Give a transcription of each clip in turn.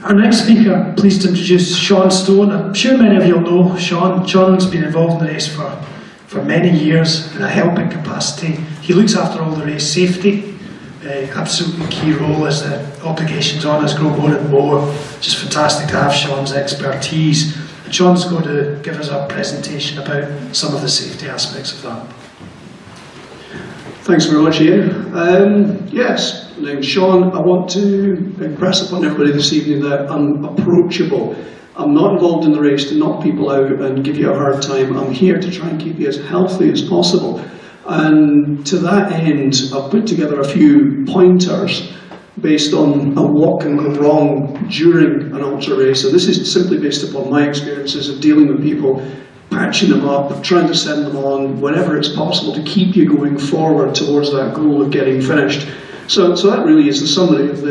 Our next speaker, I'm pleased to introduce Sean Stone. I'm sure many of you will know Sean. Sean's been involved in the race for many years in a helping capacity. He looks after all the race safety, absolutely key role as the obligations on us grow more and more. It's just fantastic to have Sean's expertise. And Sean's going to give us a presentation about some of the safety aspects of that. Thanks very much, Ian. Yes, my name's Sean. I want to impress upon everybody this evening that I'm approachable. I'm not involved in the race to knock people out and give you a hard time. I'm here to try and keep you as healthy as possible. And to that end, I've put together a few pointers based on what can go wrong during an ultra race. And this is simply based upon my experiences of dealing with people, patching them up, trying to send them on whenever it's possible to keep you going forward towards that goal of getting finished. So that really is the summary of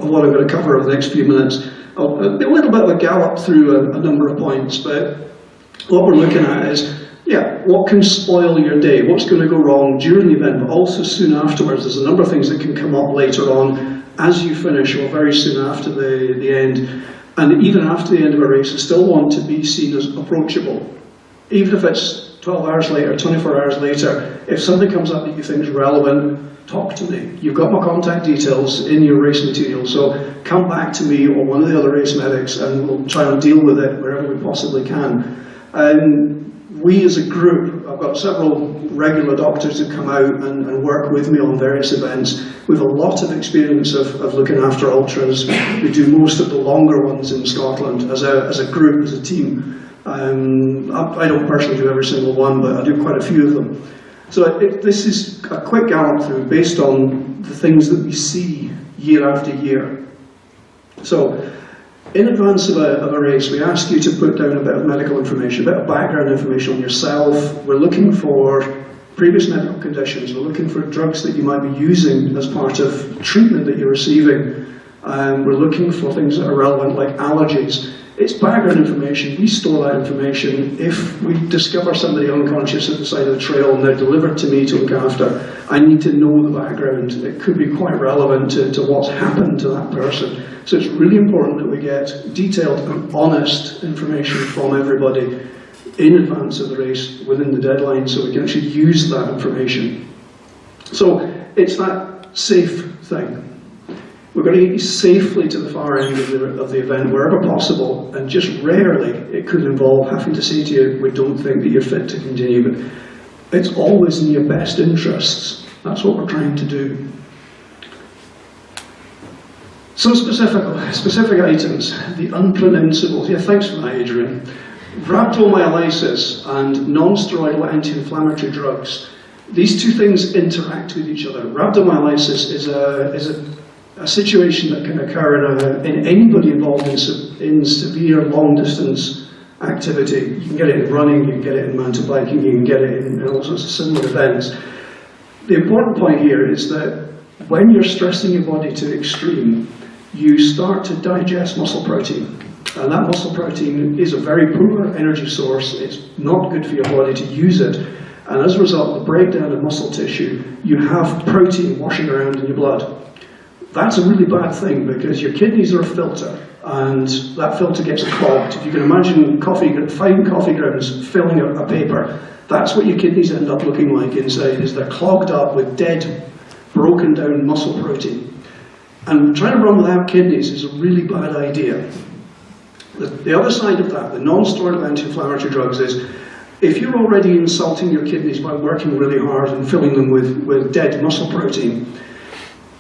what I'm going to cover over the next few minutes. A little bit of a gallop through a number of points, but what we're looking at is, what can spoil your day? What's going to go wrong during the event, but also soon afterwards? There's a number of things that can come up later on as you finish or very soon after the end. And even after the end of a race, I still want to be seen as approachable. Even if it's 12 hours later, 24 hours later, if something comes up that you think is relevant, talk to me. You've got my contact details in your race material, so come back to me or one of the other race medics and we'll try and deal with it wherever we possibly can. We as a group, I've got several regular doctors who come out and work with me on various events. We have a lot of experience of looking after ultras. We do most of the longer ones in Scotland as a group, as a team. I don't personally do every single one, but I do quite a few of them. So this is a quick gallop through based on the things that we see year after year. So in advance of a race, we ask you to put down a bit of medical information, a bit of background information on yourself. We're looking for previous medical conditions. We're looking for drugs that you might be using as part of treatment that you're receiving. We're looking for things that are relevant, like allergies. It's background information. We store that information. If we discover somebody unconscious at the side of the trail and they're delivered to me to look after, I need to know the background. It could be quite relevant to what's happened to that person. So it's really important that we get detailed and honest information from everybody in advance of the race, within the deadline, so we can actually use that information. So it's that safe thing. We're going to get you safely to the far end of the event wherever possible, and just rarely it could involve having to say to you, we don't think that you're fit to continue, but it's always in your best interests. That's what we're trying to do. Some specific items, the unpronounceables. Yeah, thanks for that, Adrian. Rhabdomyolysis and non-steroidal anti-inflammatory drugs. These two things interact with each other. Rhabdomyolysis is a situation that can occur in anybody involved in severe long-distance activity. You can get it in running, you can get it in mountain biking, you can get it in all sorts of similar events. The important point here is that when you're stressing your body to the extreme, you start to digest muscle protein. And that muscle protein is a very poor energy source. It's not good for your body to use it. And as a result of the breakdown of muscle tissue, you have protein washing around in your blood. That's a really bad thing because your kidneys are a filter and that filter gets clogged. If you can imagine fine coffee grounds filling a paper, that's what your kidneys end up looking like inside, is they're clogged up with dead, broken down muscle protein. And trying to run without kidneys is a really bad idea. The other side of that, the non-steroidal anti-inflammatory drugs, is if you're already insulting your kidneys by working really hard and filling them with dead muscle protein,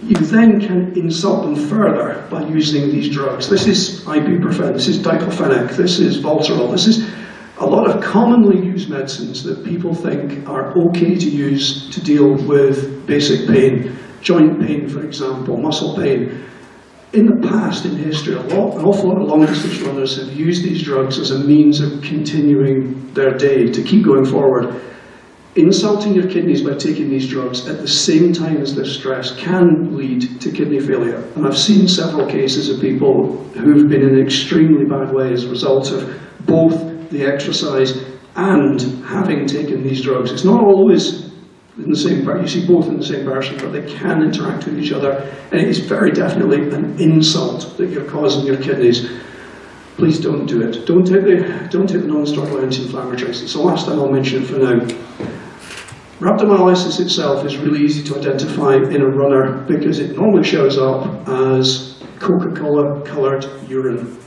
you then can insult them further by using these drugs. This is ibuprofen, this is diclofenac, this is Voltarol, this is a lot of commonly used medicines that people think are okay to use to deal with basic pain. Joint pain, for example, muscle pain. In the past, in history, an awful lot of long-distance runners have used these drugs as a means of continuing their day, to keep going forward. Insulting your kidneys by taking these drugs at the same time as this stress can lead to kidney failure. And I've seen several cases of people who've been in an extremely bad way as a result of both the exercise and having taken these drugs. It's not always in the same person. You see both in the same person, but they can interact with each other, and it is very definitely an insult that you're causing your kidneys. Please don't do it. Don't take the non-steroidal anti-inflammatories. It's the last time I'll mention it for now. Rhabdomyolysis itself is really easy to identify in a runner because it normally shows up as Coca-Cola coloured urine.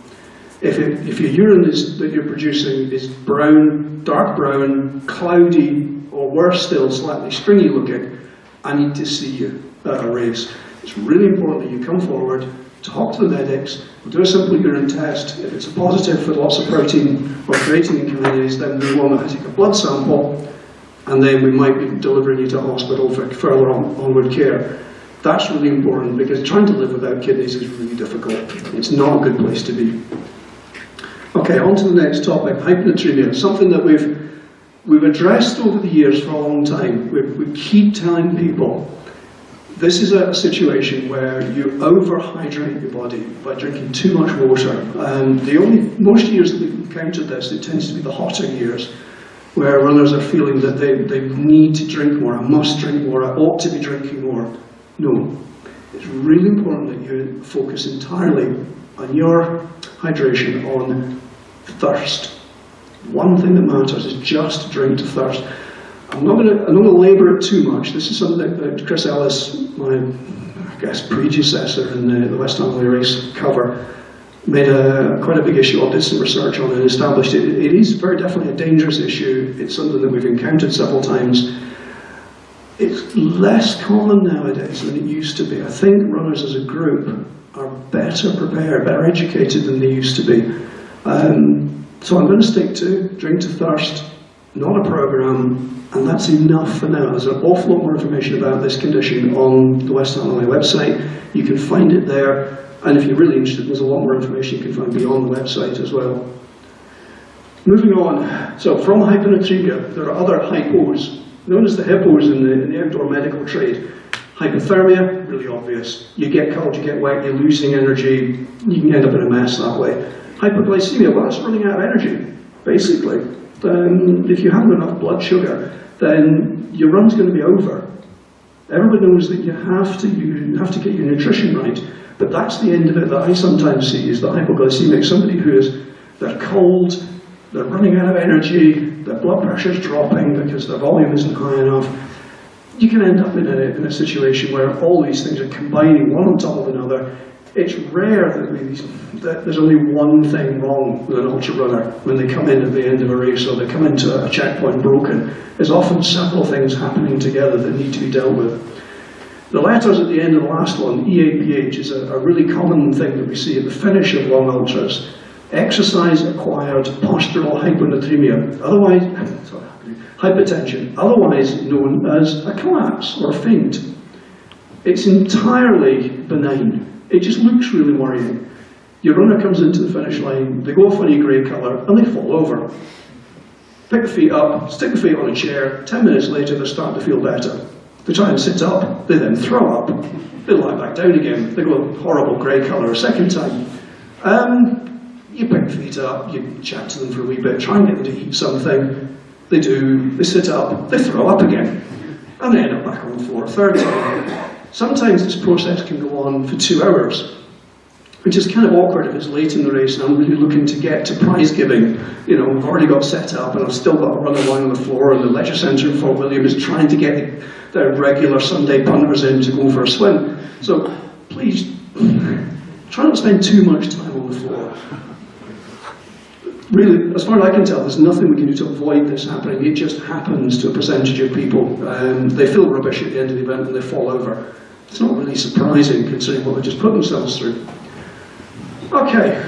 If your urine that you're producing is brown, dark brown, cloudy, or worse still, slightly stringy looking, I need to see you at a race. It's really important that you come forward, talk to the medics, we'll do a simple urine test. If it's a positive for lots of protein or creatine kinase, then we want to take a blood sample, and then we might be delivering you to hospital for further onward care. That's really important because trying to live without kidneys is really difficult. It's not a good place to be. Okay, on to the next topic, hyponatremia, something that we've addressed over the years for a long time. We keep telling people this is a situation where you overhydrate your body by drinking too much water. Most years that we've encountered this, it tends to be the hotter years, where runners are feeling that they need to drink more, I must drink more, I ought to be drinking more. No, it's really important that you focus entirely on your hydration, on thirst. One thing that matters is just drink to thirst. I'm not going to labour it too much. This is something that Chris Ellis, my predecessor in the West Anglia race cover, made quite a big issue of, did some research on it and established it. It is very definitely a dangerous issue. It's something that we've encountered several times. It's less common nowadays than it used to be. I think runners as a group are better prepared, better educated than they used to be. So I'm going to stick to drink to thirst, not a programme, and that's enough for now. There's an awful lot more information about this condition on the West Anglia website. You can find it there. And if you're really interested, there's a lot more information you can find beyond the website as well. Moving on, so from hyponatremia, there are other hypos, known as the hippos in the outdoor medical trade. Hypothermia, really obvious. You get cold, you get wet, you're losing energy, you can end up in a mess that way. Hypoglycemia, well, that's running out of energy, basically. If you haven't enough blood sugar, then your run's going to be over. Everybody knows that you have to get your nutrition right. But that's the end of it that I sometimes see, is the hypoglycemic, somebody they're cold, they're running out of energy, their blood pressure's dropping because their volume isn't high enough. You can end up in a situation where all these things are combining one on top of another. It's rare that there's only one thing wrong with an ultra runner when they come in at the end of a race or they come into a checkpoint broken. There's often several things happening together that need to be dealt with. The letters at the end of the last one, EAPH, is a really common thing that we see at the finish of long ultras. Exercise-acquired postural hyponatremia, hypertension, otherwise known as a collapse or a faint. It's entirely benign. It just looks really worrying. Your runner comes into the finish line, they go a funny grey colour, and they fall over. Pick the feet up, stick the feet on a chair, 10 minutes later they're starting to feel better. They try and sit up, they then throw up, they lie back down again, they go a horrible grey colour a second time. You pick the feet up, you chat to them for a wee bit, try and get them to eat something. They do, they sit up, they throw up again, and they end up back on the floor a third time. Sometimes this process can go on for 2 hours, which is kind of awkward if it's late in the race and I'm really looking to get to prize giving. You know, I've already got set up and I've still got to run along on the floor, and the leisure centre in Fort William is trying to get their regular Sunday punters in to go for a swim. So please, try not to spend too much time on the floor. Really, as far as I can tell, there's nothing we can do to avoid this happening. It just happens to a percentage of people. They feel rubbish at the end of the event and they fall over. It's not really surprising considering what they just put themselves through. Okay,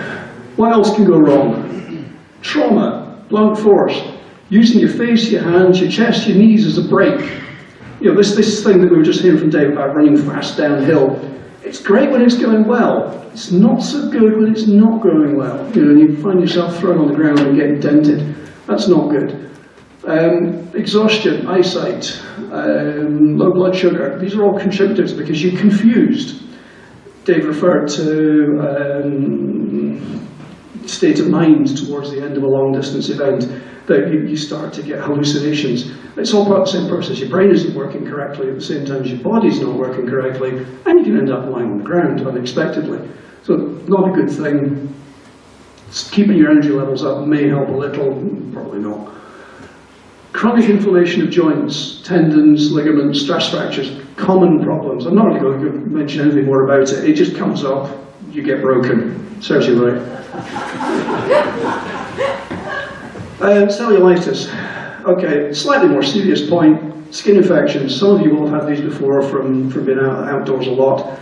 what else can go wrong? Trauma, blunt force, using your face, your hands, your chest, your knees as a brake. You know, this thing that we were just hearing from Dave about running fast downhill, it's great when it's going well. It's not so good when it's not going well. You know, you find yourself thrown on the ground and getting dented. That's not good. Exhaustion, eyesight, low blood sugar, these are all contributors because you're confused. Dave referred to state of mind towards the end of a long distance event. that you start to get hallucinations. It's all part of the same process. Your brain isn't working correctly at the same time as your body's not working correctly, and you can end up lying on the ground unexpectedly. So not a good thing. Keeping your energy levels up may help a little, probably not. Chronic inflammation of joints, tendons, ligaments, stress fractures, common problems. I'm not really going to mention anything more about it. It just comes up, you get broken. Serves you right. Cellulitis. Okay, slightly more serious point. Skin infections. Some of you will have had these before from being outdoors a lot.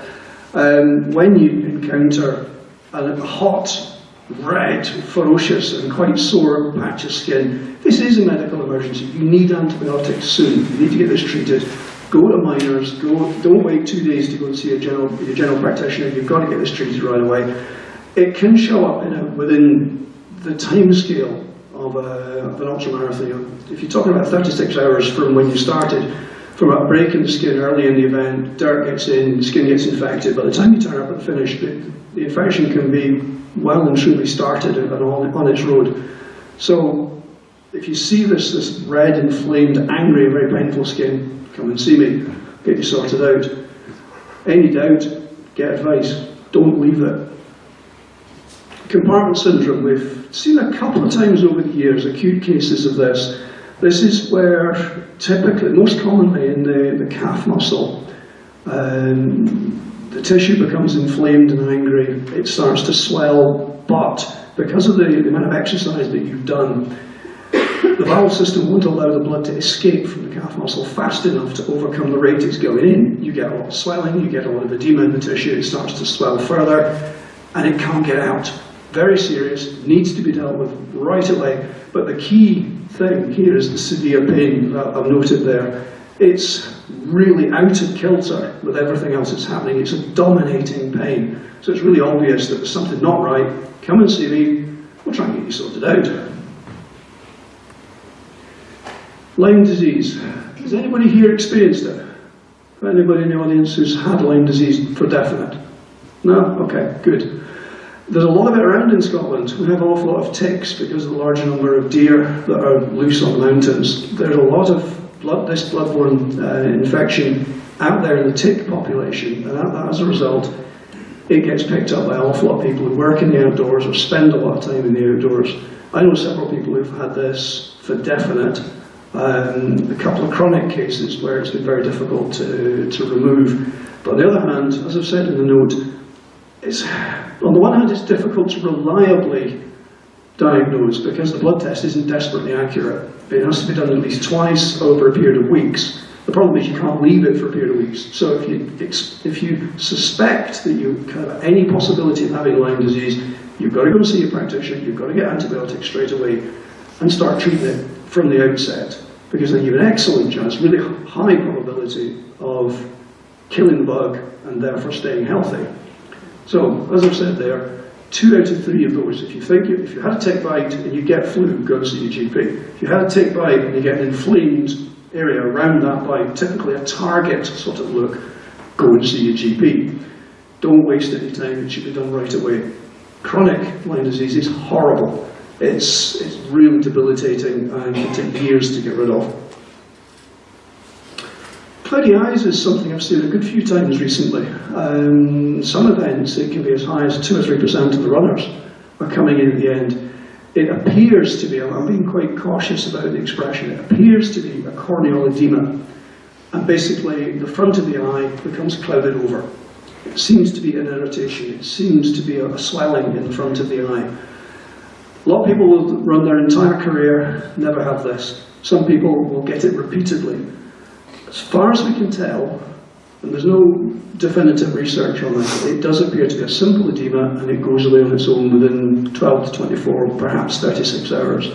When you encounter a hot, red, ferocious and quite sore patch of skin, this is a medical emergency. You need antibiotics soon. You need to get this treated. Go to minors. Don't wait 2 days to go and see your general practitioner. You've got to get this treated right away. It can show up within the time scale of an ultramarathon. If you're talking about 36 hours from when you started, from a break in the skin early in the event, dirt gets in, skin gets infected. By the time you turn up and finish, the infection can be well and truly started and on its road. So if you see this red, inflamed, angry, very painful skin, come and see me, get you sorted out. Any doubt, get advice, don't leave it. Compartment syndrome, we've seen a couple of times over the years, acute cases of this. This is where typically, most commonly in the calf muscle, the tissue becomes inflamed and angry, it starts to swell, but because of the amount of exercise that you've done, the valve system won't allow the blood to escape from the calf muscle fast enough to overcome the rate it's going in. You get a lot of swelling, you get a lot of edema in the tissue, it starts to swell further, and it can't get out. Very serious, needs to be dealt with right away, but the key thing here is the severe pain that I've noted there. It's really out of kilter with everything else that's happening. It's a dominating pain. So it's really obvious that there's something not right. Come and see me. We'll try and get you sorted out. Lyme disease. Has anybody here experienced it? Anybody in the audience who's had Lyme disease for definite? No? Okay, good. There's a lot of it around in Scotland. We have an awful lot of ticks because of the large number of deer that are loose on the mountains. There's a lot of this bloodborne infection out there in the tick population, and as a result, it gets picked up by an awful lot of people who work in the outdoors or spend a lot of time in the outdoors. I know several people who've had this for definite, a couple of chronic cases where it's been very difficult to remove. But on the other hand, as I've said in the note, on the one hand it's difficult to reliably diagnose because the blood test isn't desperately accurate. It has to be done at least twice over a period of weeks. The problem is you can't leave it for a period of weeks. So if you suspect that you have any possibility of having Lyme disease, you've got to go and see your practitioner, you've got to get antibiotics straight away and start treating it from the outset, because then you have an excellent chance, really high probability of killing the bug and therefore staying healthy. So, as I've said there, 2 out of 3 of those. If you had a tick bite and you get flu, go and see your GP. If you had a tick bite and you get an inflamed area around that bite, typically a target sort of look, go and see your GP. Don't waste any time, it should be done right away. Chronic Lyme disease is horrible. It's really debilitating and can take years to get rid of. Cloudy eyes is something I've seen a good few times recently. Some events, it can be as high as 2 or 3% of the runners are coming in at the end. It appears to be, I'm being quite cautious about the expression, it appears to be a corneal edema. And basically, the front of the eye becomes clouded over. It seems to be an irritation, it seems to be a swelling in the front of the eye. A lot of people will run their entire career, never have this. Some people will get it repeatedly. As far as we can tell, and there's no definitive research on this, it does appear to be a simple edema and it goes away on its own within 12 to 24, perhaps 36 hours.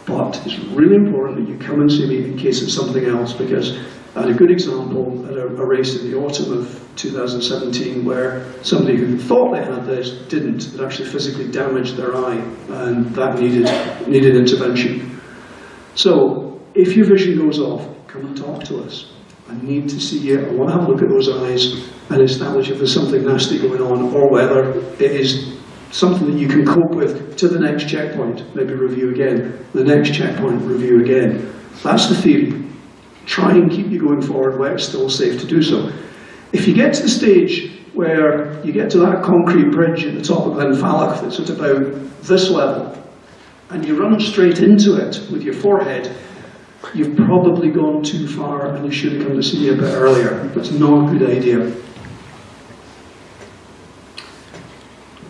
But it's really important that you come and see me in case it's something else, because I had a good example at a race in the autumn of 2017 where somebody who thought they had this didn't. It actually physically damaged their eye, and that needed intervention. So if your vision goes off, come and talk to us. I need to see you. I want to have a look at those eyes and establish if there's something nasty going on or whether it is something that you can cope with to the next checkpoint, maybe review again, the next checkpoint, review again. That's the theory. Try and keep you going forward where it's still safe to do so. If you get to the stage where you get to that concrete bridge at the top of Glenfalloch that's at about this level, and you run straight into it with your forehead, you've probably gone too far and you should have come to see me a bit earlier. That's not a good idea.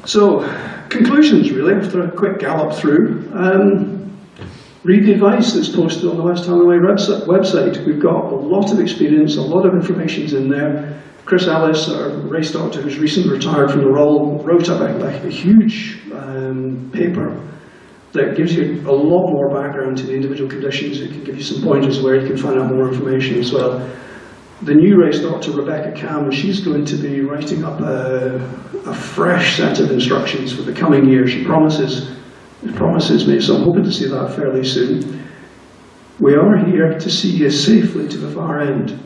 So, conclusions really, after a quick gallop through. Read the advice that's posted on the West Halloway website. We've got a lot of experience, a lot of information's in there. Chris Ellis, our race doctor who's recently retired from the Royal, wrote up a huge paper that gives you a lot more background to the individual conditions. It can give you some pointers where you can find out more information as well. The new race doctor, Rebecca Cam, she's going to be writing up a fresh set of instructions for the coming year. She promises me, so I'm hoping to see that fairly soon. We are here to see you safely to the far end.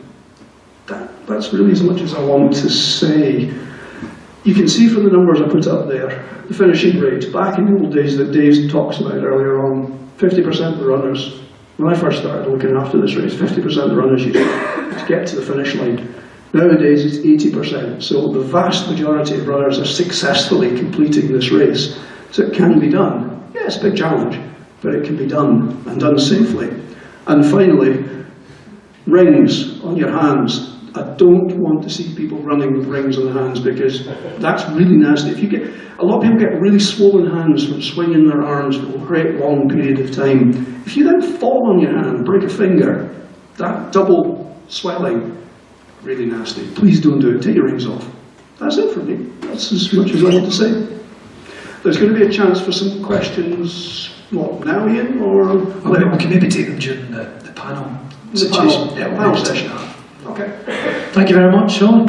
That's really as much as I want to say. You can see from the numbers I put up there, the finishing rate. Back in the old days that Dave talks about earlier on, 50% of the runners, when I first started looking after this race, 50% of the runners used to get to the finish line. Nowadays it's 80%, so the vast majority of runners are successfully completing this race. So it can be done. Yeah, it's a big challenge, but it can be done, and done safely. And finally, rings on your hands. I don't want to see people running with rings on their hands because that's really nasty. A lot of people get really swollen hands from swinging their arms for a great long period of time. If you then fall on your hand, break a finger, that double swelling, really nasty. Please don't do it. Take your rings off. That's it for me. That's as much as I want to say. There's going to be a chance for some questions. What, now, Ian? Or we can maybe take them during the panel situation. Yeah, panel session. Okay. Thank you very much, Sean.